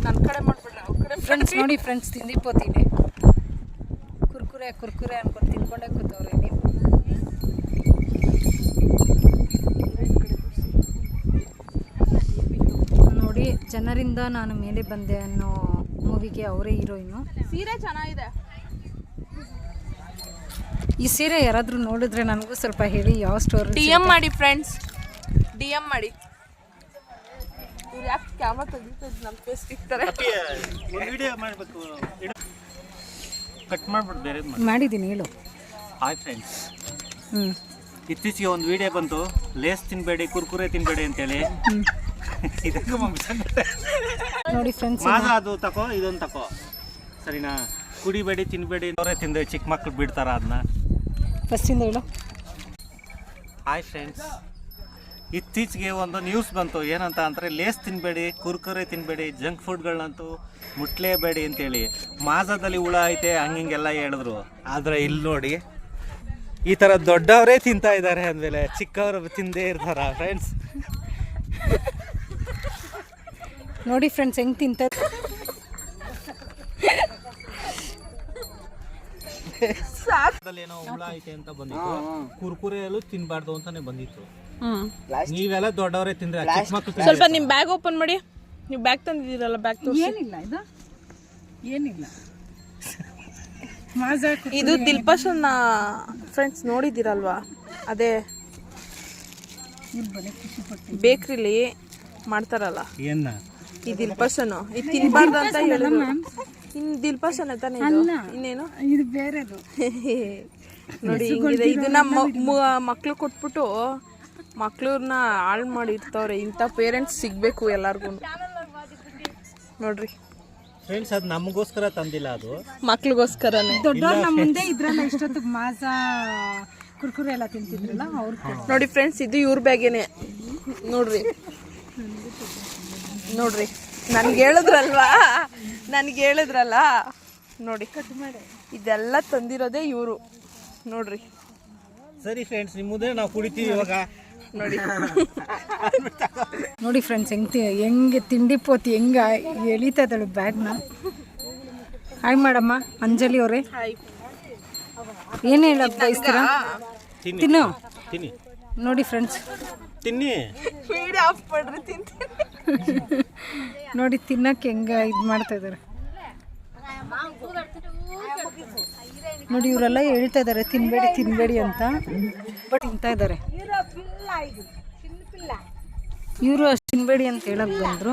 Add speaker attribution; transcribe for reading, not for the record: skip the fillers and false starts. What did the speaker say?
Speaker 1: ನನ್ನ ಕಡೆ ಮಾಡ್ಬಿಡ್ರಿ ಅವ್ರ ಕಡೆ.
Speaker 2: ಫ್ರೆಂಡ್ಸ್ ನೋಡಿ ಫ್ರೆಂಡ್ಸ್ ತಿಂದಿಪ್ಪೋತೀನಿ ಕುರ್ಕುರೆ ಅನ್ಕೊಂಡು ತಿನ್ಕೊಂಡೇ ಕೂತವ್ರೆ ನೀವು. ನೋಡಿ ಜನರಿಂದ ನಾನು ಮೇಲೆ ಬಂದೆ ಅನ್ನೋ ಮೂವಿಗೆ ಅವರೇ ಹೀರೋಯಿನು.
Speaker 1: ಸೀರೆ ಚೆನ್ನಾಗಿದೆ.
Speaker 2: ಈ ಸೀರೆ ಯಾರಾದರೂ ನೋಡಿದ್ರೆ ನನಗೂ ಸ್ವಲ್ಪ ಹೇಳಿ ಯಾವ ಸ್ಟೋರಿ.
Speaker 1: DM ಮಾಡಿ ಫ್ರೆಂಡ್ಸ್, DM ಮಾಡಿ. ಇವ್ರು ಯಾಕೆ ಕ್ಯಾಮ್ರಾ ತೆಗಿತಾರೆ ನಮ್ಮ ಫೇಸ್ ಸಿಗ್ತಾರೆ.
Speaker 3: ವಿಡಿಯೋ ಮಾಡಬೇಕು, ಕಟ್ ಮಾಡ್ಬಿಟ್ಟು ಬೇರೆ
Speaker 2: ಮಾಡಿದ್ದೀನಿ ಹೇಳು.
Speaker 3: ಹಾಯ್ ಫ್ರೆಂಡ್ಸ್, ಇತ್ತೀಚೆಗೆ ಒಂದು ವಿಡಿಯೋ ಬಂತು, ಲೇಸ್ ತಿನ್ಬೇಡಿ ಕುರ್ಕುರೆ ತಿನ್ಬೇಡಿ ಅಂತೇಳಿ.
Speaker 2: ನೋಡಿ ಫ್ರೆಂಡ್ಸ್,
Speaker 3: ಅದು ತಕೋ, ಇದೊಂದು ತಕೋ, ಸರಿನಾ? ಕುಡಿಬೇಡಿ ತಿನ್ಬೇಡಿ ಅವರೇ ತಿಂದು ಚಿಕ್ಕ ಮಕ್ಳು ಬಿಡ್ತಾರ ಅದನ್ನ.
Speaker 2: ಫಸ್ಟಿಂದ ಹೇಳು.
Speaker 3: ಹಾಯ್ ಫ್ರೆಂಡ್ಸ್, ಇತ್ತೀಚೆಗೆ ಒಂದು ನ್ಯೂಸ್ ಬಂತು, ಏನಂತ ಅಂದರೆ ಲೇಸ್ ತಿನ್ನಬೇಡಿ, ಕುರ್ಕುರೆ ತಿನ್ನಬೇಡಿ, ಜಂಕ್ ಫುಡ್ಗಳನ್ನಂತೂ ಮುಟ್ಲೇಬೇಡಿ ಅಂತೇಳಿ. ಮಾಜಾದಲ್ಲಿ ಹುಳ ಐತೆ ಹಂಗೆಲ್ಲ ಹೇಳಿದ್ರು. ಆದರೆ ಇಲ್ಲಿ ನೋಡಿ, ಈ ಥರ ದೊಡ್ಡವರೇ ತಿಂತಾ ಇದ್ದಾರೆ ಅಂದಮೇಲೆ ಚಿಕ್ಕವರು ತಿಂದೇ ಇರ್ತಾರ ಫ್ರೆಂಡ್ಸ್.
Speaker 2: ನೋಡಿ ಫ್ರೆಂಡ್ಸ್ ಹೆಂಗೆ ತಿಂತ.
Speaker 3: ಏನೋ ಹುಳ ಐತೆ ಅಂತ ಬಂದಿತ್ತು, ಕುರ್ಕುರೆಯಲ್ಲೂ ತಿನ್ಬಾರ್ದು ಅಂತಾನೆ ಬಂದಿತ್ತು. ನೀವೆಲ್ಲ ದೊಡ್ಡವರೇ ತಿಂದ್ರೆ ಚಿಕ್ಕ ಮಕ್ಕಳು.
Speaker 1: ಸ್ವಲ್ಪ ನಿಮ್ಮ ಬ್ಯಾಗ್ ಓಪನ್ ಮಾಡಿ. ನೀವು ಬ್ಯಾಗ್ ತಂದಿದ್ದೀರಲ್ಲ, ಬ್ಯಾಗ್ ತೋರಿಸಿ.
Speaker 2: ಏನಿಲ್ಲ ಇದು ಏನಿಲ್ಲ.
Speaker 1: ಇದು ದಿಲ್ಪಶನ್ನ ಫ್ರೆಂಡ್ಸ್ ನೋಡಿದ್ದೀರಲ್ವಾ? ಅದೇ ಬೇಕ್ರಿಲಿ ಮಾಡ್ತಾರಲ್ಲ
Speaker 3: ಏನ
Speaker 1: ಈ ದಿಲ್ಪಶನ್ನು. ಇದು ತಿನ್ಬಾರ್ದು ಅಂತ ಹೇಳಿದ್ರು. ಇನ್ನು ದಿಲ್ಪಶನ್ ತಾನೇ ಇದು. ಇನ್ನೇನು
Speaker 2: ಇದು ಬೇರೆದು.
Speaker 1: ನೋಡಿ ಹಿಂಗಿದೆ. ಇದನ್ನ ಮಕ್ಳು ಕೊಟ್ಬಿಟ್ಟು ಮಕ್ಳನ್ನ ಹಾಳು ಮಾಡಿರ್ತಾವ್ರೆ. ಇಂಥ ಪೇರೆಂಟ್ಸ್ ಸಿಗ್ಬೇಕು ಎಲ್ಲಾರ್ಗು. ನೋಡ್ರಿ
Speaker 3: ಫ್ರೆಂಡ್ಸ್, ಅದು ನಮಗೋಸ್ಕರ ತಂದಿಲ್ಲ, ಅದು
Speaker 1: ಮಕ್ಳಿಗೋಸ್ಕರನೇ.
Speaker 2: ದೊಡ್ಡವ್ರು ನಮ್ಮ ಮುಂದೆ ಇದ್ರಲ್ಲ ಇಷ್ಟೊತ್ತಿಗೆ ಮಾಜಾ ಕುರ್ಕುರೆ ಎಲ್ಲ ತಿಂತಿದ್ರಲ್ಲ ಅವ್ರು.
Speaker 1: ನೋಡಿ ಫ್ರೆಂಡ್ಸ್, ಇದು ಇವ್ರ ಬ್ಯಾಗೇನೆ. ನೋಡ್ರಿ ನೋಡ್ರಿ, ನನ್ಗೆ ಹೇಳಿದ್ರಲ್ಲ ನೋಡಿ, ಇದೆಲ್ಲ ತಂದಿರೋದೇ ಇವರು. ನೋಡ್ರಿ
Speaker 3: ಸರಿ ಫ್ರೆಂಡ್ಸ್, ನಿಮ್ಮ ಮುಂದೆ ನಾವು ಕುಡಿತೀವಿ ಇವಾಗ.
Speaker 1: ನೋಡಿ
Speaker 2: ನೋಡಿ ಫ್ರೆಂಡ್ಸ್ ಹೆಂಗೆ ತಿಂಡಿ ಪೋತಿ ಹೆಂಗೆ ಎಳಿತಾ ಇದ್ದಾಳೆ ಬ್ಯಾಗ್ನ. ಹಾಯ್ ಮಾಡಮ್ಮ ಅಂಜಲಿ ಅವರೇ. ಏನು ಹೇಳಕ್ ಬಯಸ್ತೀರಾ? ತಿನ್ನು.
Speaker 3: ತಿನ್ನಿ.
Speaker 2: ನೋಡಿ ಫ್ರೆಂಡ್ಸ್,
Speaker 3: ತಿನ್ನಿ.
Speaker 2: ನೋಡಿ ತಿನ್ನಕ್ಕೆ ಹೆಂಗೆ ಇದು ಮಾಡ್ತಾ ಇದ್ದಾರೆ. ನೋಡಿ ಇವರೆಲ್ಲ ಹೇಳ್ತಾ ಇದ್ದಾರೆ ತಿನ್ಬೇಡಿ ಅಂತ, ಬಟ್ ತಿಂತಾ ಇದ್ದಾರೆ. ಇವರು ಅಷ್ಟು ತಿನ್ಬೇಡಿ ಅಂತ ಹೇಳಕ್ ಬಂದರು.